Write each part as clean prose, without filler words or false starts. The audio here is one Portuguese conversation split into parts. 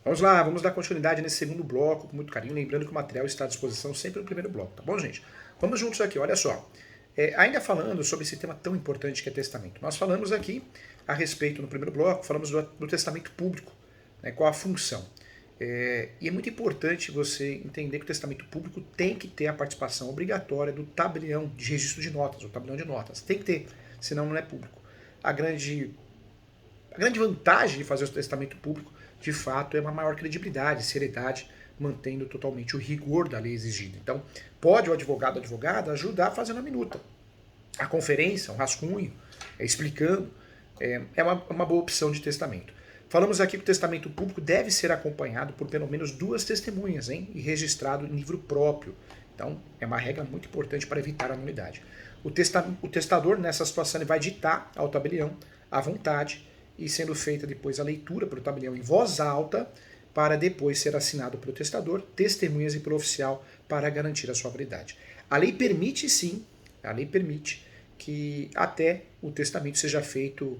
Vamos lá, vamos dar continuidade nesse segundo bloco com muito carinho, lembrando que o material está à disposição sempre no primeiro bloco, tá bom, gente? Vamos juntos aqui, olha só. Ainda falando sobre esse tema tão importante que é testamento, nós falamos aqui a respeito, no primeiro bloco, falamos do testamento público, né, qual a função. E é muito importante você entender que o testamento público tem que ter a participação obrigatória do tabelião de registro de notas, o tabelião de notas. Tem que ter, senão não é público. A grande vantagem de fazer o testamento público, de fato, é uma maior credibilidade, seriedade, mantendo totalmente o rigor da lei exigida. Então, pode o advogado ou advogada ajudar fazendo a minuta. A conferência, um rascunho, explicando, é uma boa opção de testamento. Falamos aqui que o testamento público deve ser acompanhado por pelo menos 2 testemunhas, hein, e registrado em livro próprio. Então, é uma regra muito importante para evitar a nulidade. O testador, nessa situação, ele vai ditar ao tabelião à vontade, e sendo feita depois a leitura pelo tabelião em voz alta, para depois ser assinado pelo testador, testemunhas e pelo oficial para garantir a sua validade. A lei permite sim, que até o testamento seja feito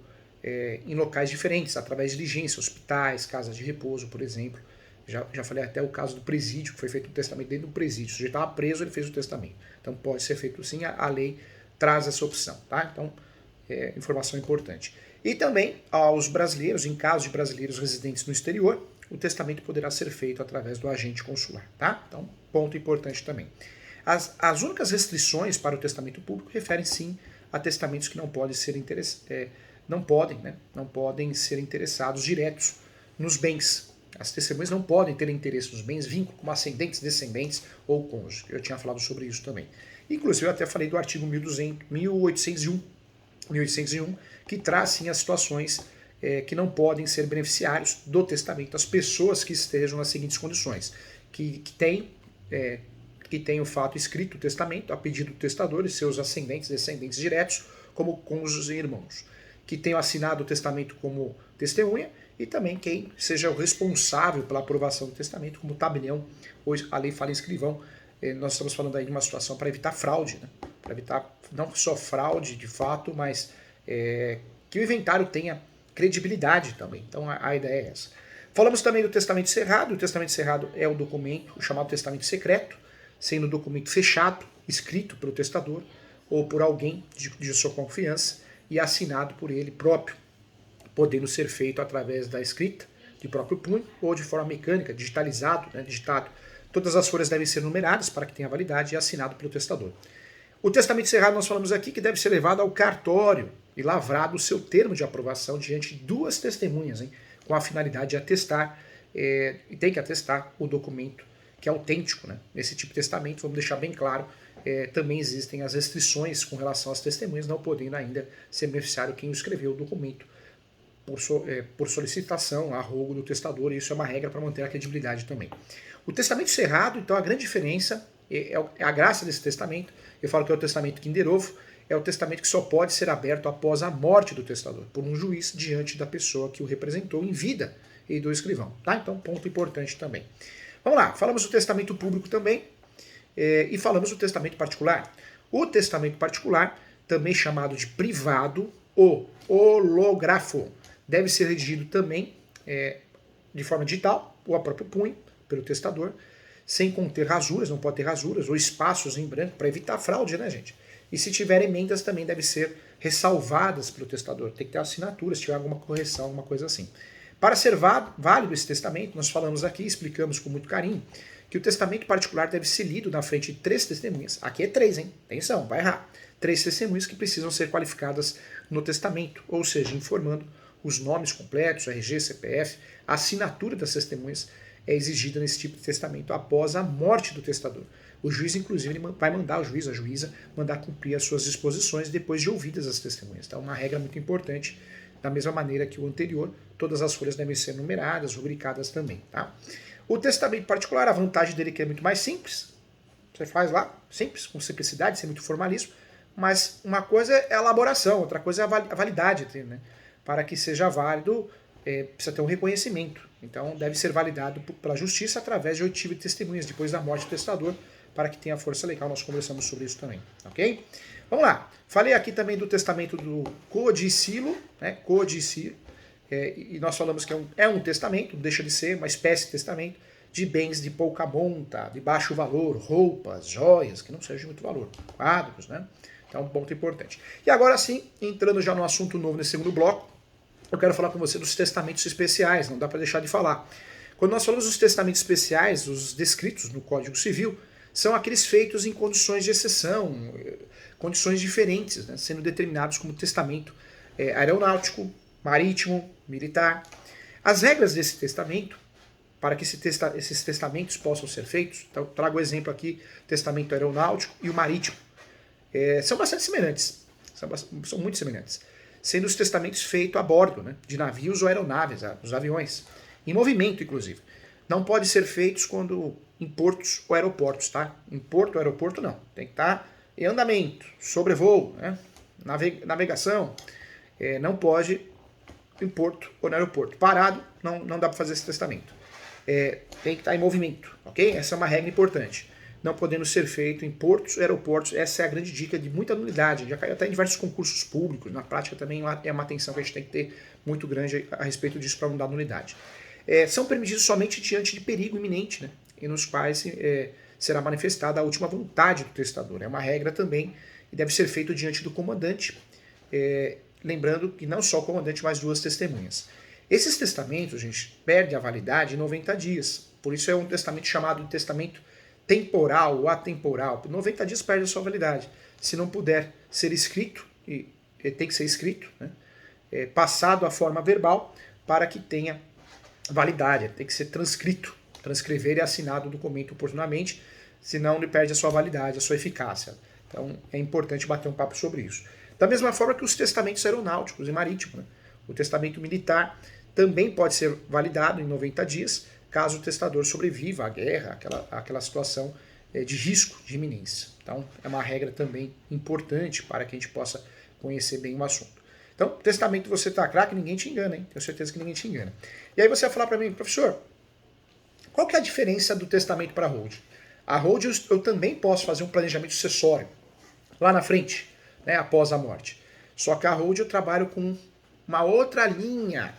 em locais diferentes, através de diligência, hospitais, casas de repouso, por exemplo. Já falei até o caso do presídio, que foi feito o testamento dentro do presídio. Se ele estava preso, ele fez o testamento. Então pode ser feito sim, a lei traz essa opção, tá? Então, informação importante. E também aos brasileiros, em caso de brasileiros residentes no exterior, o testamento poderá ser feito através do agente consular, tá? Então, ponto importante também. As únicas restrições para o testamento público referem sim a testamentos que não podem ser ser interessados diretos nos bens. As testemunhas não podem ter interesse nos bens, vínculo como ascendentes, descendentes ou cônjuge. Eu tinha falado sobre isso também. Inclusive, eu até falei do artigo 1801, que traz sim as situações que não podem ser beneficiários do testamento, as pessoas que estejam nas seguintes condições, que tem o fato escrito, o testamento, a pedido do testador e seus ascendentes, descendentes diretos, como cônjuges e irmãos, que tenham assinado o testamento como testemunha, e também quem seja o responsável pela aprovação do testamento, como tabelião, hoje a lei fala em escrivão. Nós estamos falando aí de uma situação para evitar fraude, né? Para evitar não só fraude de fato, mas que o inventário tenha credibilidade também. Então a ideia é essa. Falamos também do testamento cerrado. O testamento cerrado é o documento, o chamado testamento secreto, sendo o documento fechado, escrito pelo testador ou por alguém de sua confiança e assinado por ele próprio, podendo ser feito através da escrita de próprio punho ou de forma mecânica, digitalizado, digitado. Todas as folhas devem ser numeradas para que tenha validade e assinado pelo testador. O testamento cerrado nós falamos aqui que deve ser levado ao cartório e lavrado o seu termo de aprovação diante de 2 testemunhas, hein, com a finalidade de atestar, e tem que atestar o documento que é autêntico. Né? Nesse tipo de testamento, vamos deixar bem claro, também existem as restrições com relação às testemunhas, não podendo ainda ser beneficiário quem escreveu o documento por solicitação, arrogo do testador, e isso é uma regra para manter a credibilidade também. O testamento cerrado, então, a grande diferença é a graça desse testamento. Eu falo que é o testamento Kinder Ovo, é o testamento que só pode ser aberto após a morte do testador, por um juiz diante da pessoa que o representou em vida e do escrivão. Tá? Então, ponto importante também. Vamos lá, falamos do testamento público também, e falamos do testamento particular. O testamento particular, também chamado de privado ou hológrafo, deve ser redigido também de forma digital, ou a próprio punho, pelo testador, sem conter rasuras, não pode ter rasuras ou espaços em branco, para evitar fraude, né, gente? E se tiver emendas, também devem ser ressalvadas pelo testador. Tem que ter assinatura, se tiver alguma correção, alguma coisa assim. Para ser válido esse testamento, nós falamos aqui, explicamos com muito carinho, que o testamento particular deve ser lido na frente de 3 testemunhas. Aqui é 3, hein? Atenção, vai errar. 3 testemunhas que precisam ser qualificadas no testamento, ou seja, informando os nomes completos, RG, CPF, a assinatura das testemunhas é exigida nesse tipo de testamento após a morte do testador. O juiz, inclusive, ele vai mandar o juiz, a juíza, mandar cumprir as suas disposições depois de ouvidas as testemunhas. Então, uma regra muito importante, da mesma maneira que o anterior, todas as folhas devem ser numeradas, rubricadas também. Tá? O testamento particular, a vantagem dele é que é muito mais simples. Você faz lá, simples, com simplicidade, sem muito formalismo, mas uma coisa é a elaboração, outra coisa é a validade, né? Para que seja válido, precisa ter um reconhecimento. Então, deve ser validado pela justiça através de oitiva de testemunhas depois da morte do testador, para que tenha força legal. Nós conversamos sobre isso também, ok? Vamos lá. Falei aqui também do testamento do codicilo, né? Codicilo, e nós falamos que é um testamento, deixa de ser uma espécie de testamento, de bens de pouca monta, de baixo valor, roupas, joias, que não sejam de muito valor, quadros, né? Então, um ponto importante. E agora sim, entrando já no assunto novo nesse segundo bloco, eu quero falar com você dos testamentos especiais, não dá para deixar de falar. Quando nós falamos dos testamentos especiais, os descritos no Código Civil, são aqueles feitos em condições de exceção, condições diferentes, né, sendo determinados como testamento aeronáutico, marítimo, militar. As regras desse testamento, para que esses testamentos possam ser feitos, então trago o exemplo aqui, testamento aeronáutico e o marítimo, são bastante semelhantes, são muito semelhantes, sendo os testamentos feitos a bordo, né, de navios ou aeronaves, os aviões, em movimento inclusive. Não pode ser feitos quando em portos ou aeroportos, tá? Em porto ou aeroporto não, tem que estar em andamento, sobrevoo, né, navegação, não pode em porto ou no aeroporto. Parado, não dá para fazer esse testamento. Tem que estar em movimento, ok? Essa é uma regra importante. Não podendo ser feito em portos, aeroportos, essa é a grande dica de muita nulidade. Já caiu até em diversos concursos públicos, na prática também é uma atenção que a gente tem que ter muito grande a respeito disso para não dar nulidade. São permitidos somente diante de perigo iminente, né? E nos quais será manifestada a última vontade do testador. É uma regra também e deve ser feito diante do comandante, lembrando que não só o comandante, mas duas testemunhas. Esses testamentos, gente, perdem a validade em 90 dias. Por isso é um testamento chamado de testamento temporal ou atemporal. Por 90 dias perde a sua validade. Se não puder ser escrito, e tem que ser escrito, né, passado à forma verbal para que tenha validade. Tem que ser transcrito. Transcrever e assinado o documento oportunamente, senão ele perde a sua validade, a sua eficácia. Então é importante bater um papo sobre isso. Da mesma forma que os testamentos aeronáuticos e marítimos, né? O testamento militar também pode ser validado em 90 dias, caso o testador sobreviva à guerra, aquela situação de risco, de iminência. Então, é uma regra também importante para que a gente possa conhecer bem o assunto. Então, testamento você tá craque, ninguém te engana, hein? Tenho certeza que ninguém te engana. E aí você vai falar para mim, professor, qual que é a diferença do testamento para a hold? A hold eu também posso fazer um planejamento sucessório, lá na frente, né, após a morte. Só que a hold eu trabalho com uma outra linha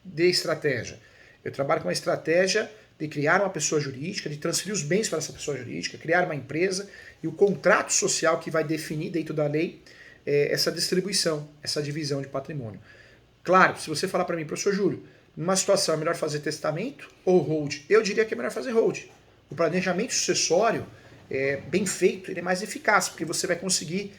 de estratégia. Eu trabalho com a estratégia de criar uma pessoa jurídica, de transferir os bens para essa pessoa jurídica, criar uma empresa e o contrato social que vai definir dentro da lei essa distribuição, essa divisão de patrimônio. Claro, se você falar para mim, professor Júlio, numa situação é melhor fazer testamento ou hold? Eu diria que é melhor fazer hold. O planejamento sucessório, bem feito, ele é mais eficaz, porque você vai conseguir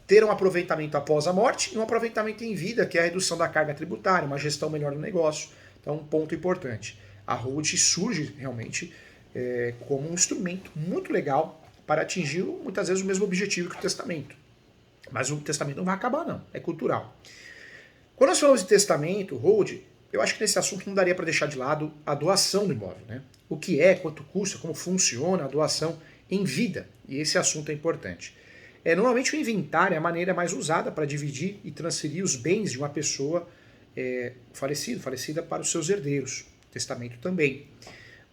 ter um aproveitamento após a morte e um aproveitamento em vida, que é a redução da carga tributária, uma gestão melhor do negócio. Então, um ponto importante. A hold surge realmente como um instrumento muito legal para atingir muitas vezes o mesmo objetivo que o testamento. Mas o testamento não vai acabar, não. É cultural. Quando nós falamos de testamento, hold, eu acho que nesse assunto não daria para deixar de lado a doação do imóvel, né? O que é, quanto custa, como funciona a doação em vida. E esse assunto é importante. Normalmente o inventário é a maneira mais usada para dividir e transferir os bens de uma pessoa falecida para os seus herdeiros. Testamento também.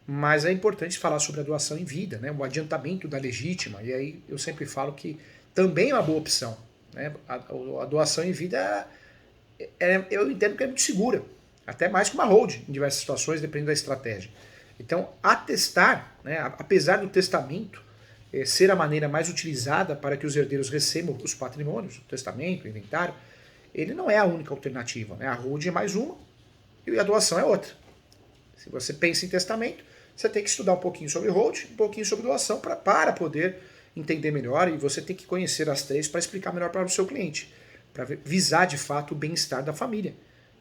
Mas é importante falar sobre a doação em vida, né? O adiantamento da legítima. E aí eu sempre falo que também é uma boa opção, né? A doação em vida eu entendo que é muito segura. Até mais que uma hold em diversas situações, dependendo da estratégia. Então, atestar, né, apesar do testamento ser a maneira mais utilizada para que os herdeiros recebam os patrimônios, o testamento, o inventário, ele não é a única alternativa, né? A hold é mais uma e a doação é outra. Se você pensa em testamento, você tem que estudar um pouquinho sobre hold, um pouquinho sobre doação para poder entender melhor, e você tem que conhecer as três para explicar melhor para o seu cliente, para visar de fato o bem-estar da família.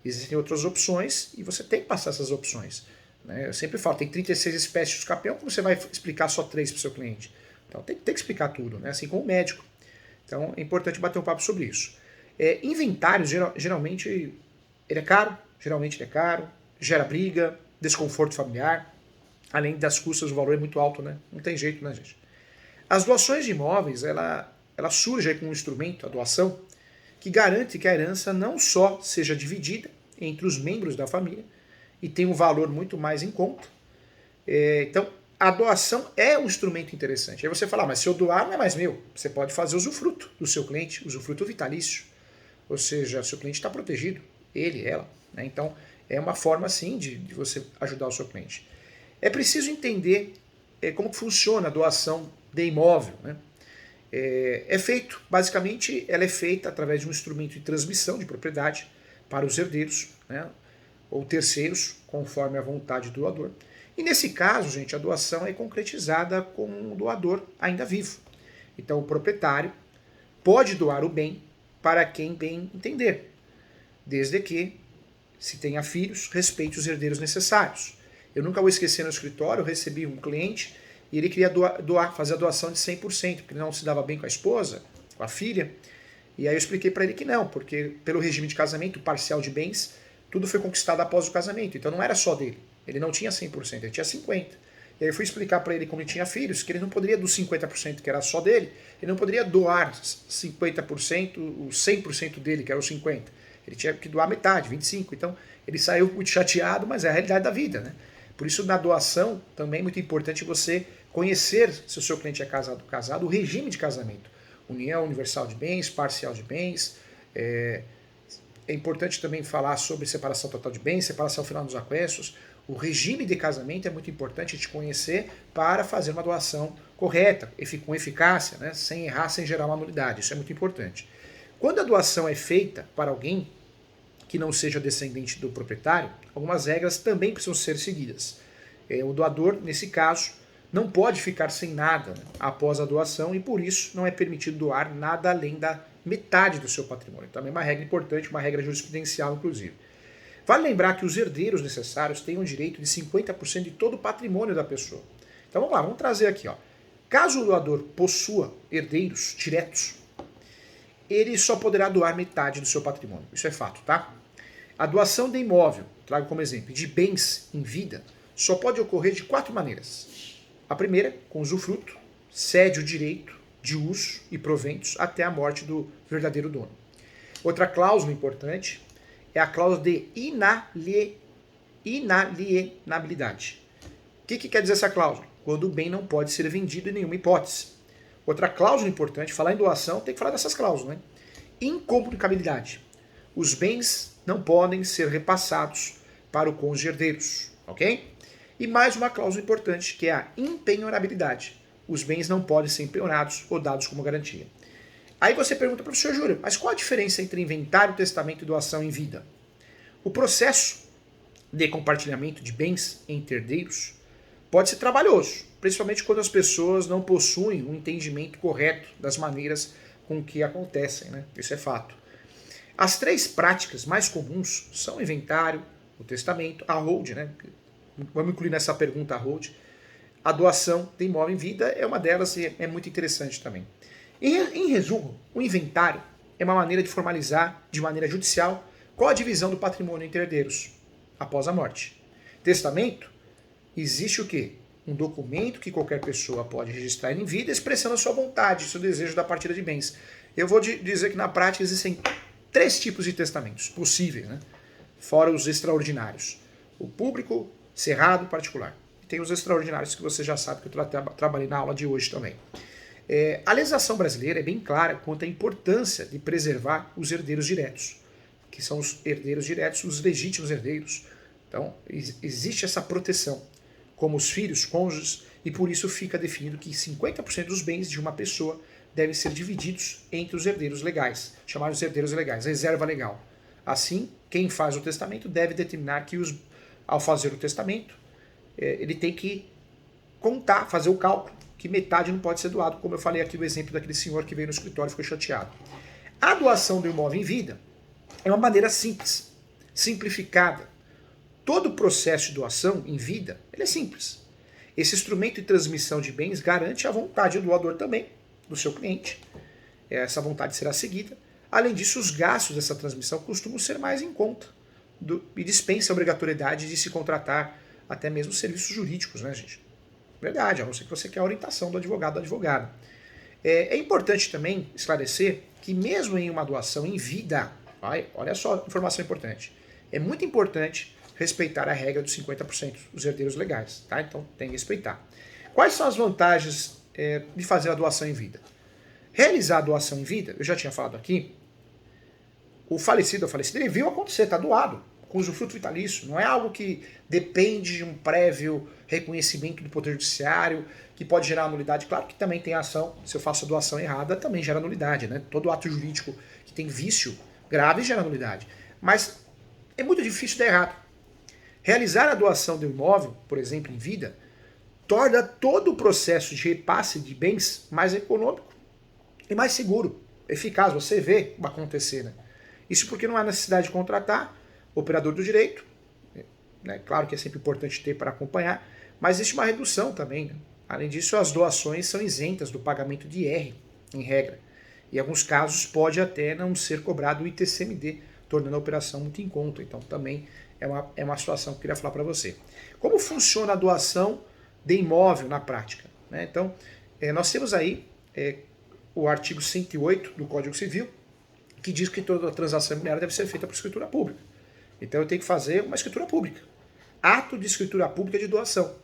Existem outras opções e você tem que passar essas opções. Né? Eu sempre falo, tem 36 espécies de escapião, como você vai explicar só 3 para o seu cliente? Então tem que explicar tudo, né? Assim como o médico. Então é importante bater um papo sobre isso. Inventário, geralmente, ele é caro, gera briga, desconforto familiar, além das custas, o valor é muito alto, né? Não tem jeito, né, gente? As doações de imóveis, ela surge aí com um instrumento, a doação, que garante que a herança não só seja dividida entre os membros da família e tem um valor muito mais em conta. Então, a doação é um instrumento interessante. Aí você fala, mas se eu doar não é mais meu. Você pode fazer usufruto do seu cliente, usufruto vitalício. Ou seja, seu cliente está protegido. ele, ela. Né? Então, é uma forma, sim, de você ajudar o seu cliente. É preciso entender como que funciona a doação de imóvel. Né? Basicamente, ela é feita através de um instrumento de transmissão de propriedade para os herdeiros, né? Ou terceiros, conforme a vontade do doador. E nesse caso, gente, a doação é concretizada com o doador ainda vivo. Então, o proprietário pode doar o bem para quem bem entender, desde que, se tenha filhos, respeite os herdeiros necessários. Eu nunca vou esquecer no escritório, eu recebi um cliente e ele queria fazer a doação de 100%, porque ele não se dava bem com a esposa, com a filha. E aí eu expliquei para ele que não, porque pelo regime de casamento parcial de bens, tudo foi conquistado após o casamento. Então não era só dele. Ele não tinha 100%, ele tinha 50%. E aí eu fui explicar para ele, como ele tinha filhos, que ele não poderia dos 50% que era só dele, ele não poderia doar 50%, o 100% dele, que era os 50%. Ele tinha que doar metade, 25%. Então ele saiu muito chateado, mas é a realidade da vida, né? Por isso, na doação, também é muito importante você conhecer, se o seu cliente é casado, o regime de casamento. União universal de bens, parcial de bens. É importante também falar sobre separação total de bens, separação final dos aquestos. O regime de casamento é muito importante te conhecer para fazer uma doação correta, com eficácia, né? Sem errar, sem gerar uma nulidade. Isso é muito importante. Quando a doação é feita para alguém que não seja descendente do proprietário, algumas regras também precisam ser seguidas. O doador, nesse caso, não pode ficar sem nada, né, após a doação, e por isso não é permitido doar nada além da metade do seu patrimônio. Também é uma regra importante, uma regra jurisprudencial, inclusive. Vale lembrar que os herdeiros necessários têm o direito de 50% de todo o patrimônio da pessoa. Então vamos lá, vamos trazer aqui. Caso o doador possua herdeiros diretos, ele só poderá doar metade do seu patrimônio. Isso é fato, tá? A doação de imóvel, trago como exemplo, de bens em vida, só pode ocorrer de 4 maneiras. A primeira, com usufruto, cede o direito de uso e proventos até a morte do verdadeiro dono. Outra cláusula importante é a cláusula de inalienabilidade. O que quer dizer essa cláusula? Quando o bem não pode ser vendido em nenhuma hipótese. Outra cláusula importante, falar em doação, tem que falar dessas cláusulas, né? Incomunicabilidade. Os bens não podem ser repassados para o cônjuge herdeiros, ok? E mais uma cláusula importante, que é a impenhorabilidade. Os bens não podem ser empenhorados ou dados como garantia. Aí você pergunta, professor Júlio, mas qual a diferença entre inventário, testamento e doação em vida? O processo de compartilhamento de bens entre herdeiros pode ser trabalhoso, principalmente quando as pessoas não possuem um entendimento correto das maneiras com que acontecem, né? Isso é fato. As 3 práticas mais comuns são o inventário, o testamento, a hold, né? Vamos incluir nessa pergunta a hold. A doação de imóvel em vida é uma delas e é muito interessante também. Em resumo, o inventário é uma maneira de formalizar, de maneira judicial, qual a divisão do patrimônio entre herdeiros após a morte. Testamento, existe o quê? Um documento que qualquer pessoa pode registrar em vida, expressando a sua vontade, seu desejo da partilha de bens. Eu vou dizer que na prática existem 3 tipos de testamentos possíveis, né? Fora os extraordinários. O público, cerrado, particular. E tem os extraordinários que você já sabe, que eu trabalhei na aula de hoje também. A legislação brasileira é bem clara quanto à importância de preservar os herdeiros diretos, que são os herdeiros diretos, os legítimos herdeiros. Então, existe essa proteção, como os filhos, cônjuges, e por isso fica definido que 50% dos bens de uma pessoa devem ser divididos entre os herdeiros legais, chamados herdeiros legais, reserva legal. Assim, quem faz o testamento deve determinar que, ao fazer o testamento, ele tem que contar, fazer o cálculo, que metade não pode ser doado, como eu falei aqui do exemplo daquele senhor que veio no escritório e ficou chateado. A doação do imóvel em vida é uma maneira simples, simplificada. Todo o processo de doação em vida, ele é simples. Esse instrumento de transmissão de bens garante a vontade do doador também, do seu cliente. Essa vontade será seguida. Além disso, os gastos dessa transmissão costumam ser mais em conta e dispensa a obrigatoriedade de se contratar até mesmo serviços jurídicos, né, gente? Verdade, a não ser que você quer a orientação do advogado, da advogada. É importante também esclarecer que mesmo em uma doação em vida, olha só, informação importante, é muito importante respeitar a regra dos 50% dos herdeiros legais, tá? Então tem que respeitar. Quais são as vantagens de fazer a doação em vida? Realizar a doação em vida, eu já tinha falado aqui, o falecido ou falecida, ele viu acontecer, está doado, com usufruto vitalício. Não é algo que depende de um prévio reconhecimento do Poder Judiciário, que pode gerar nulidade. Claro que também tem ação, se eu faço a doação errada, também gera nulidade, né? Todo ato jurídico que tem vício grave gera nulidade. Mas é muito difícil dar errado. Realizar a doação do imóvel, por exemplo, em vida, torna todo o processo de repasse de bens mais econômico e mais seguro, eficaz. Você vê acontecer, né? Isso porque não há necessidade de contratar operador do direito, né? Claro que é sempre importante ter para acompanhar, mas existe uma redução também, né? Além disso, as doações são isentas do pagamento de IR, em regra. Em alguns casos pode até não ser cobrado o ITCMD, tornando a operação muito em conta. Então também é uma situação que eu queria falar para você. Como funciona a doação de imóvel na prática, né? Então, nós temos aí o artigo 108 do Código Civil, que diz que toda transação imobiliária deve ser feita por escritura pública. Então eu tenho que fazer uma escritura pública. Ato de escritura pública de doação.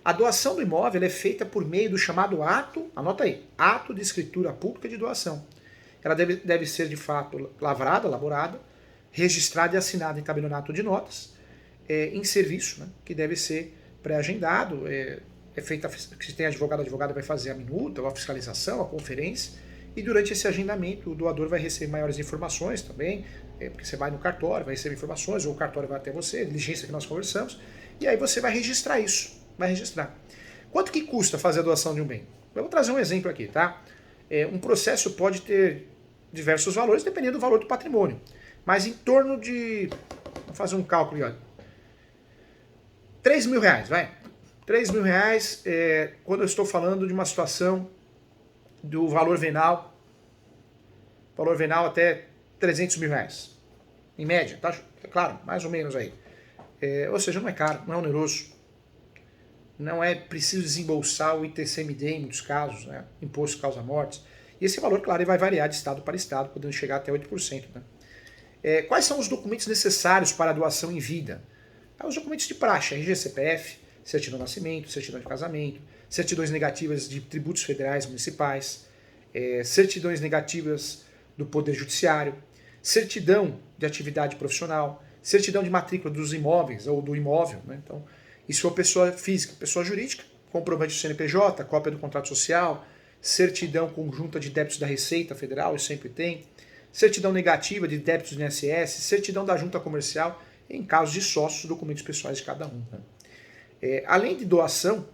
A doação do imóvel é feita por meio do chamado ato, anota aí, ato de escritura pública de doação. Ela deve ser de fato lavrada, elaborada, registrada e assinada em tabelionato de notas, em serviço, né, que deve ser pré-agendado, feita, se tem advogado, a advogada vai fazer a minuta, a fiscalização, a conferência, e durante esse agendamento o doador vai receber maiores informações também, porque você vai no cartório, vai receber informações, ou o cartório vai até você, diligência que nós conversamos, e aí você vai registrar isso, vai registrar. Quanto que custa fazer a doação de um bem? Eu vou trazer um exemplo aqui, tá? Um processo pode ter diversos valores, dependendo do valor do patrimônio, mas em torno de, vou fazer um cálculo aí, ó, R$3.000, vai. R$3.000, quando eu estou falando de uma situação do valor venal até R$300.000, em média, tá? Claro, mais ou menos aí. Ou seja, não é caro, não é oneroso, não é preciso desembolsar o ITCMD em muitos casos, né? Imposto causa-mortes. E esse valor, claro, ele vai variar de estado para estado, podendo chegar até 8%. Né? Quais são os documentos necessários para a doação em vida? Os documentos de praxe, RG, CPF, certidão de nascimento, certidão de casamento, certidões negativas de tributos federais municipais, certidões negativas do Poder Judiciário, certidão de atividade profissional, certidão de matrícula dos imóveis ou do imóvel. Né? Então, isso for pessoa física. Pessoa jurídica, comprovante do CNPJ, cópia do contrato social, certidão conjunta de débitos da Receita Federal, isso sempre tem, certidão negativa de débitos do INSS, certidão da junta comercial, em casos de sócios, documentos pessoais de cada um. Né? Além de doação,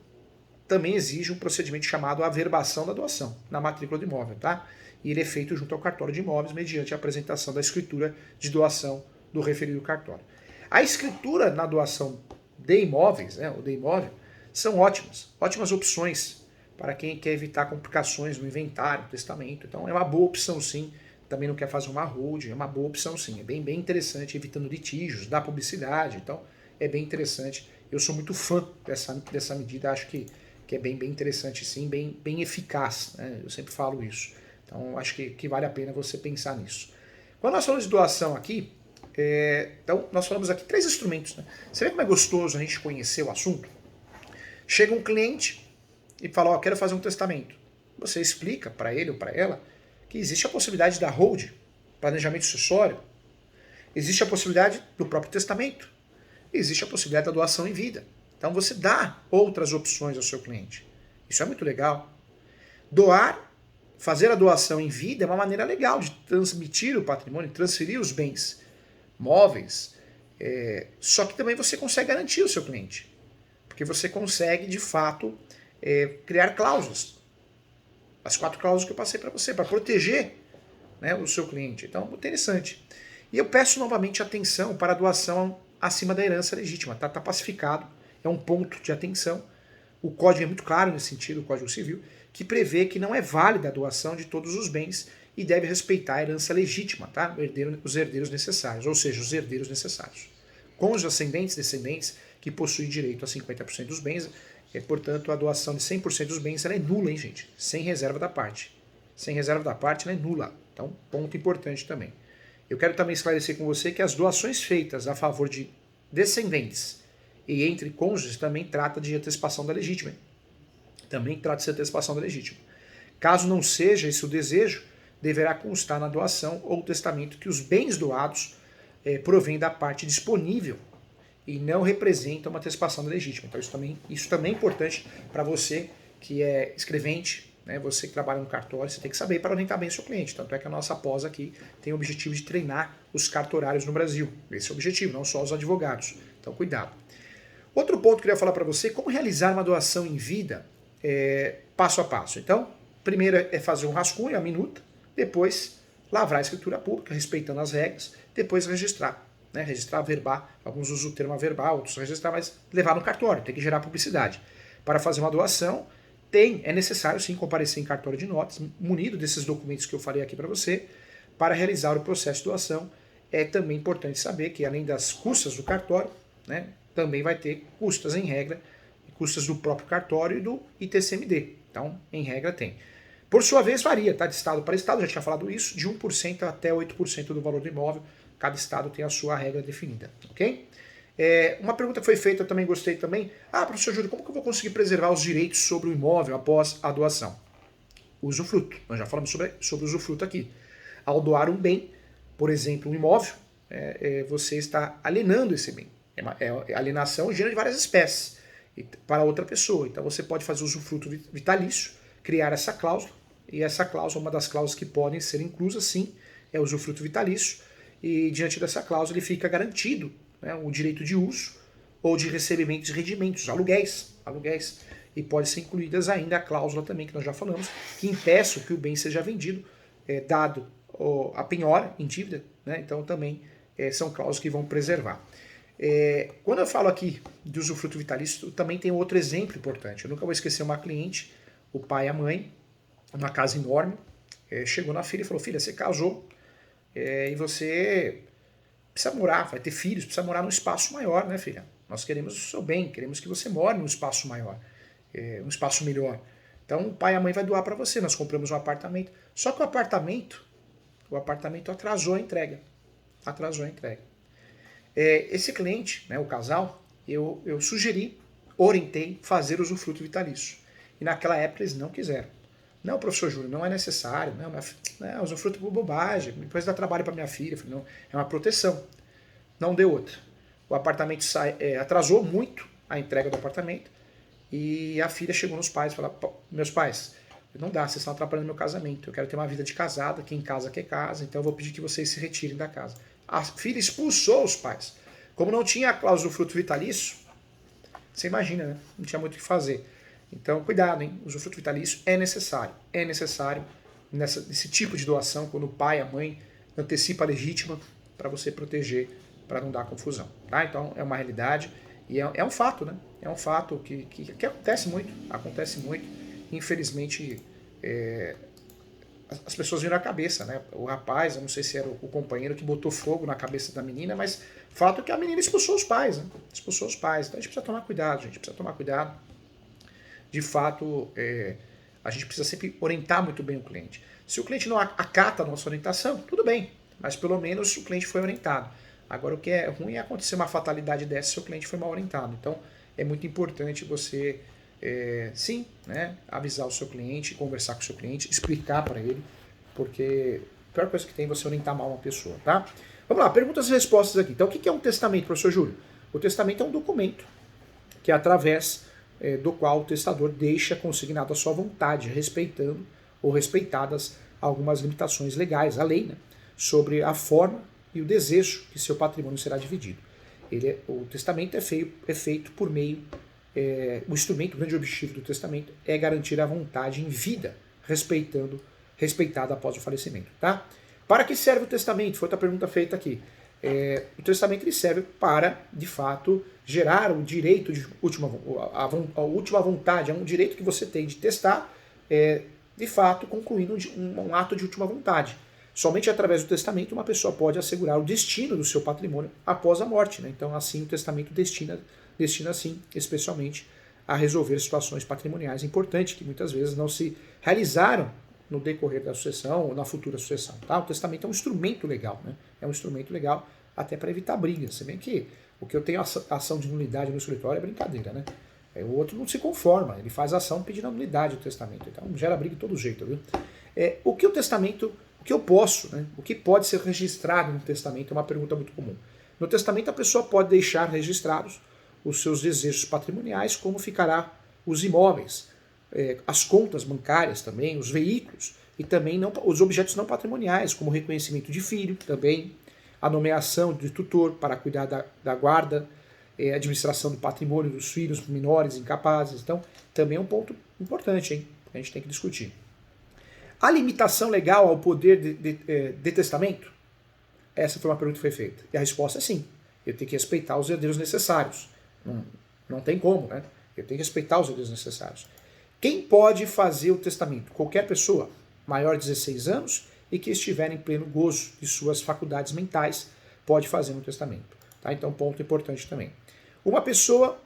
também exige um procedimento chamado averbação da doação, na matrícula do imóvel, tá? E ele é feito junto ao cartório de imóveis, mediante a apresentação da escritura de doação do referido cartório. A escritura na doação de imóveis, né, ou de imóvel, são ótimas opções para quem quer evitar complicações no inventário, no testamento. Então é uma boa opção sim. Também não quer fazer uma hold, é uma boa opção sim. É bem interessante, evitando litígios, dá publicidade, então é bem interessante. Eu sou muito fã dessa medida, acho que é bem interessante sim, bem eficaz, né? Eu sempre falo isso. Então acho que vale a pena você pensar nisso. Quando nós falamos de doação aqui, então nós falamos aqui 3 instrumentos. Né? Você vê como é gostoso a gente conhecer o assunto? Chega um cliente e fala, ó, quero fazer um testamento. Você explica para ele ou para ela que existe a possibilidade da hold, planejamento sucessório, existe a possibilidade do próprio testamento, existe a possibilidade da doação em vida. Então você dá outras opções ao seu cliente. Isso é muito legal. Fazer a doação em vida é uma maneira legal de transmitir o patrimônio, transferir os bens móveis, só que também você consegue garantir o seu cliente, porque você consegue, de fato, criar cláusulas. As 4 cláusulas que eu passei para você, para proteger, né, o seu cliente. Então, interessante. E eu peço novamente atenção para a doação acima da herança legítima. Tá pacificado, é um ponto de atenção. O código é muito claro nesse sentido, o Código Civil, que prevê que não é válida a doação de todos os bens e deve respeitar a herança legítima, tá? Os herdeiros necessários, ou seja, os herdeiros necessários. Com os ascendentes, descendentes, que possuem direito a 50% dos bens, portanto, a doação de 100% dos bens ela é nula, hein, gente? Sem reserva da parte. Sem reserva da parte, ela é nula. Então, ponto importante também. Eu quero também esclarecer com você que as doações feitas a favor de descendentes e entre cônjuges também trata de antecipação da legítima. Também trata de antecipação da legítima. Caso não seja esse o desejo, deverá constar na doação ou testamento que os bens doados provêm da parte disponível e não representam uma antecipação legítima. Então isso também é importante para você que é escrevente, né, você que trabalha no cartório, você tem que saber para orientar bem o seu cliente. Tanto é que a nossa pós aqui tem o objetivo de treinar os cartorários no Brasil. Esse é o objetivo, não só os advogados. Então cuidado. Outro ponto que eu queria falar para você, como realizar uma doação em vida passo a passo. Então, primeiro é fazer um rascunho, a minuta, depois lavrar a escritura pública, respeitando as regras, depois registrar. Né, registrar, averbar, alguns usam o termo averbar, outros registrar, mas levar no cartório, tem que gerar publicidade. Para fazer uma doação, é necessário sim comparecer em cartório de notas, munido desses documentos que eu falei aqui para você, para realizar o processo de doação. É também importante saber que além das custas do cartório, né, também vai ter custas em regra, custas do próprio cartório e do ITCMD. Então, em regra tem. Por sua vez, varia, tá? De estado para estado, já tinha falado isso, de 1% até 8% do valor do imóvel. Cada estado tem a sua regra definida, ok? Uma pergunta que foi feita, eu também gostei também. Professor Júlio, como que eu vou conseguir preservar os direitos sobre o imóvel após a doação? Usufruto. Nós já falamos sobre usufruto aqui. Ao doar um bem, por exemplo, um imóvel, você está alienando esse bem. Alienação gera de várias espécies para outra pessoa. Então você pode fazer usufruto vitalício, criar essa cláusula, e essa cláusula, uma das cláusulas que podem ser inclusas, sim, é o usufruto vitalício, e diante dessa cláusula ele fica garantido, né, o direito de uso ou de recebimento de rendimentos, aluguéis, e pode ser incluídas ainda a cláusula também, que nós já falamos, que impeça que o bem seja vendido, dado a penhora em dívida, né, então também são cláusulas que vão preservar. Quando eu falo aqui de usufruto vitalício, também tem outro exemplo importante. Eu nunca vou esquecer uma cliente, o pai e a mãe, uma casa enorme, chegou na filha e falou: filha, você casou e você precisa morar, vai ter filhos, precisa morar num espaço maior, né, filha? Nós queremos o seu bem, queremos que você more num espaço maior, um espaço melhor. Então o pai e a mãe vai doar para você, nós compramos um apartamento. Só que o apartamento atrasou a entrega. Esse cliente, né, o casal, eu sugeri, orientei fazer usufruto vitalício. E naquela época eles não quiseram. Não, professor Júlio, não é necessário. Não, usufruto por bobagem. Depois dá trabalho para minha filha. Eu falei, não, é uma proteção. Não deu outra. O apartamento atrasou muito a entrega do apartamento. E a filha chegou nos pais e falou: meus pais, não dá, vocês estão atrapalhando meu casamento. Eu quero ter uma vida de casada, quem casa quer casa, então eu vou pedir que vocês se retirem da casa. A filha expulsou os pais. Como não tinha a cláusula do fruto vitalício, você imagina, né? Não tinha muito o que fazer. Então, cuidado, hein? O usufruto vitalício é necessário. É necessário nesse tipo de doação, quando o pai e a mãe antecipa a legítima, para você proteger, para não dar confusão. Tá? Então, é uma realidade e é um fato, né? É um fato que acontece muito. Acontece muito. Infelizmente, as pessoas viram a cabeça, né? O rapaz, eu não sei se era o companheiro que botou fogo na cabeça da menina, mas fato é que a menina expulsou os pais, né? Expulsou os pais. Então a gente precisa tomar cuidado, gente. Precisa tomar cuidado. De fato, a gente precisa sempre orientar muito bem o cliente. Se o cliente não acata a nossa orientação, tudo bem. Mas pelo menos o cliente foi orientado. Agora o que é ruim é acontecer uma fatalidade dessa se o cliente foi mal orientado. Então é muito importante você... sim, né, avisar o seu cliente, conversar com o seu cliente, explicar para ele, porque a pior coisa que tem é você orientar mal uma pessoa, tá? Vamos lá, perguntas e respostas aqui. Então, o que é um testamento, professor Júlio? O testamento é um documento que é através do qual o testador deixa consignado a sua vontade, respeitando ou respeitadas algumas limitações legais, a lei, né, sobre a forma e o desejo que seu patrimônio será dividido. O testamento é feito por meio... o instrumento, o grande objetivo do testamento é garantir a vontade em vida, respeitada após o falecimento. Tá? Para que serve o testamento? Foi outra pergunta feita aqui. O testamento ele serve para, de fato, gerar o direito de a última vontade, é um direito que você tem de testar, de fato, concluindo um ato de última vontade. Somente através do testamento uma pessoa pode assegurar o destino do seu patrimônio após a morte. Né? Então, assim, o testamento destina assim, especialmente, a resolver situações patrimoniais importantes que muitas vezes não se realizaram no decorrer da sucessão ou na futura sucessão. Tá? O testamento é um instrumento legal, né? É um instrumento legal até para evitar brigas. Se bem que o que eu tenho ação de nulidade no escritório é brincadeira, né? O outro não se conforma, ele faz ação pedindo a nulidade do testamento. Então gera briga de todo jeito, viu? O que o testamento que eu posso, né? O que pode ser registrado no testamento é uma pergunta muito comum. No testamento a pessoa pode deixar registrados os seus desejos patrimoniais, como ficará os imóveis, as contas bancárias também, os veículos e também os objetos não patrimoniais, como o reconhecimento de filho também, a nomeação de tutor para cuidar da guarda, administração do patrimônio dos filhos menores, incapazes. Então, também é um ponto importante, hein? A gente tem que discutir. A limitação legal ao poder de testamento? Essa foi uma pergunta que foi feita. E a resposta é sim. Eu tenho que respeitar os herdeiros necessários. Não tem como, né? Eu tenho que respeitar os herdeiros necessários. Quem pode fazer o testamento? Qualquer pessoa maior de 16 anos e que estiver em pleno gozo de suas faculdades mentais pode fazer um testamento. Tá? Então, ponto importante também. Uma pessoa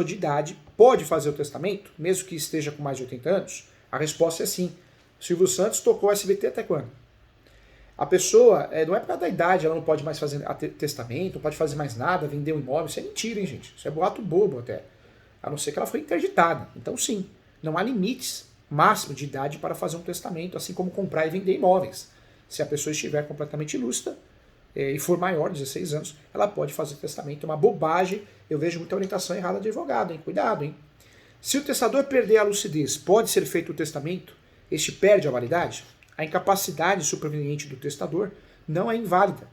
de idade pode fazer o testamento, mesmo que esteja com mais de 80 anos? A resposta é sim. Silvio Santos tocou SBT até quando? A pessoa, não é por causa da idade, ela não pode mais fazer testamento, não pode fazer mais nada, vender um imóvel. Isso é mentira, hein, gente? Isso é boato bobo até. A não ser que ela foi interditada. Então, sim, não há limites máximo de idade para fazer um testamento, assim como comprar e vender imóveis. Se a pessoa estiver completamente lúcida e for maior de 16 anos, ela pode fazer testamento. É uma bobagem. Eu vejo muita orientação errada de advogado, hein? Cuidado, hein? Se o testador perder a lucidez, pode ser feito o testamento? Este perde a validade? A incapacidade superveniente do testador não é inválida.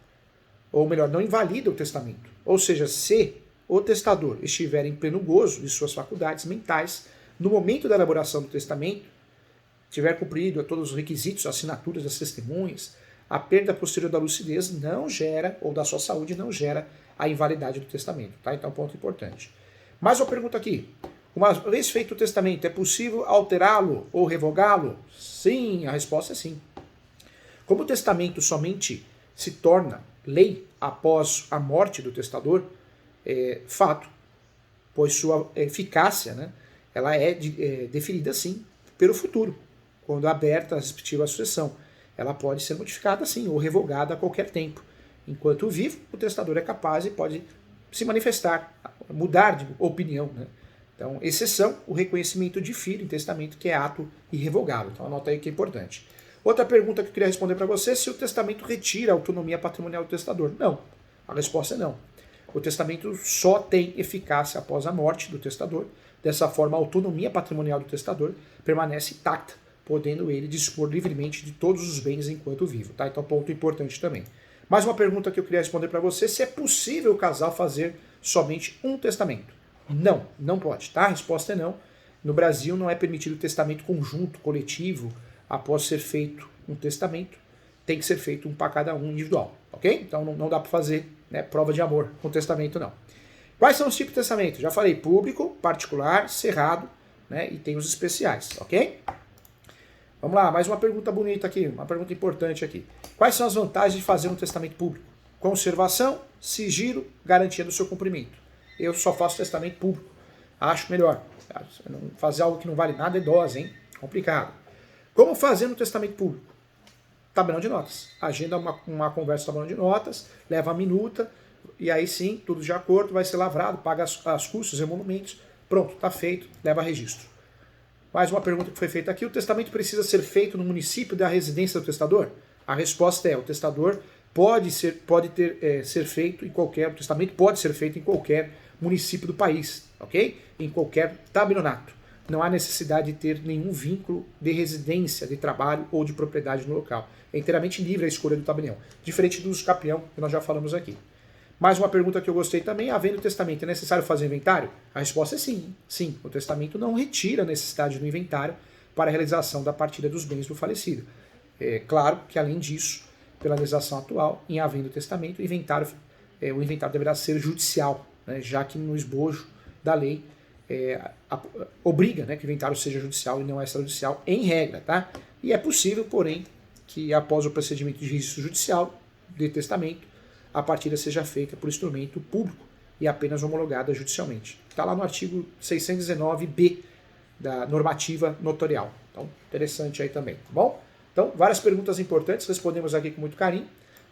Ou melhor, não invalida o testamento. Ou seja, se o testador estiver em pleno gozo de suas faculdades mentais, no momento da elaboração do testamento, tiver cumprido todos os requisitos, assinaturas das testemunhas, a perda posterior da lucidez não gera, ou da sua saúde, não gera a invalidade do testamento. Tá? Então, ponto importante. Mais uma pergunta aqui. Uma vez feito o testamento, é possível alterá-lo ou revogá-lo? Sim, a resposta é sim. Como o testamento somente se torna lei após a morte do testador, fato, pois sua eficácia, né, ela é definida sim pelo futuro, quando aberta a respectiva sucessão. Ela pode ser modificada sim ou revogada a qualquer tempo. Enquanto vivo, o testador é capaz e pode se manifestar, mudar de opinião, né? Então, exceção, o reconhecimento de filho em testamento, que é ato irrevogável. Então, anota aí que é importante. Outra pergunta que eu queria responder para você, se o testamento retira a autonomia patrimonial do testador. Não. A resposta é não. O testamento só tem eficácia após a morte do testador. Dessa forma, a autonomia patrimonial do testador permanece intacta, podendo ele dispor livremente de todos os bens enquanto vivo. Tá? Então, ponto importante também. Mais uma pergunta que eu queria responder para você, se é possível o casal fazer somente um testamento. Não, não pode, tá? A resposta é não. No Brasil não é permitido testamento conjunto, coletivo, após ser feito um testamento. Tem que ser feito um para cada um individual, ok? Então não dá para fazer, né, prova de amor com testamento, não. Quais são os tipos de testamento? Já falei, público, particular, cerrado, né, e tem os especiais, ok? Vamos lá, mais uma pergunta bonita aqui, uma pergunta importante aqui. Quais são as vantagens de fazer um testamento público? Conservação, sigilo, garantia do seu cumprimento. Eu só faço testamento público. Acho melhor. Fazer algo que não vale nada é dose, hein? Complicado. Como fazer no testamento público? Tabelão de notas. Agenda uma conversa no tabelão de notas, leva a minuta, e aí sim, tudo de acordo, vai ser lavrado, paga as custas, emolumentos. Pronto, está feito, leva a registro. Mais uma pergunta que foi feita aqui. O testamento precisa ser feito no município da residência do testador? A resposta é, o testador pode ser feito em qualquer, o testamento pode ser feito em qualquer município do país, ok? Em qualquer tabelionato. Não há necessidade de ter nenhum vínculo de residência, de trabalho ou de propriedade no local. É inteiramente livre a escolha do tabelião, diferente dos capião que nós já falamos aqui. Mais uma pergunta que eu gostei também, havendo testamento, é necessário fazer inventário? A resposta é sim. Sim, o testamento não retira a necessidade do inventário para a realização da partilha dos bens do falecido. É claro que, além disso, pela legislação atual, em havendo testamento, o inventário deverá ser judicial, né, já que no esbojo da lei obriga, né, que o inventário seja judicial e não extrajudicial, em regra. Tá? E é possível, porém, que após o procedimento de registro judicial de testamento, a partilha seja feita por instrumento público e apenas homologada judicialmente. Está lá no artigo 619b da normativa notorial. Então, interessante aí também, tá bom? Então, várias perguntas importantes, respondemos aqui com muito carinho,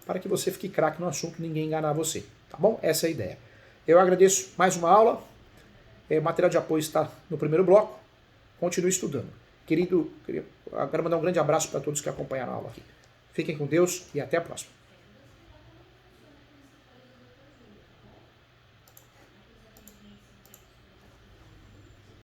para que você fique craque no assunto e ninguém enganar você, tá bom? Essa é a ideia. Eu agradeço mais uma aula, o material de apoio está no primeiro bloco, continue estudando. Quero mandar um grande abraço para todos que acompanharam a aula aqui. Fiquem com Deus e até a próxima.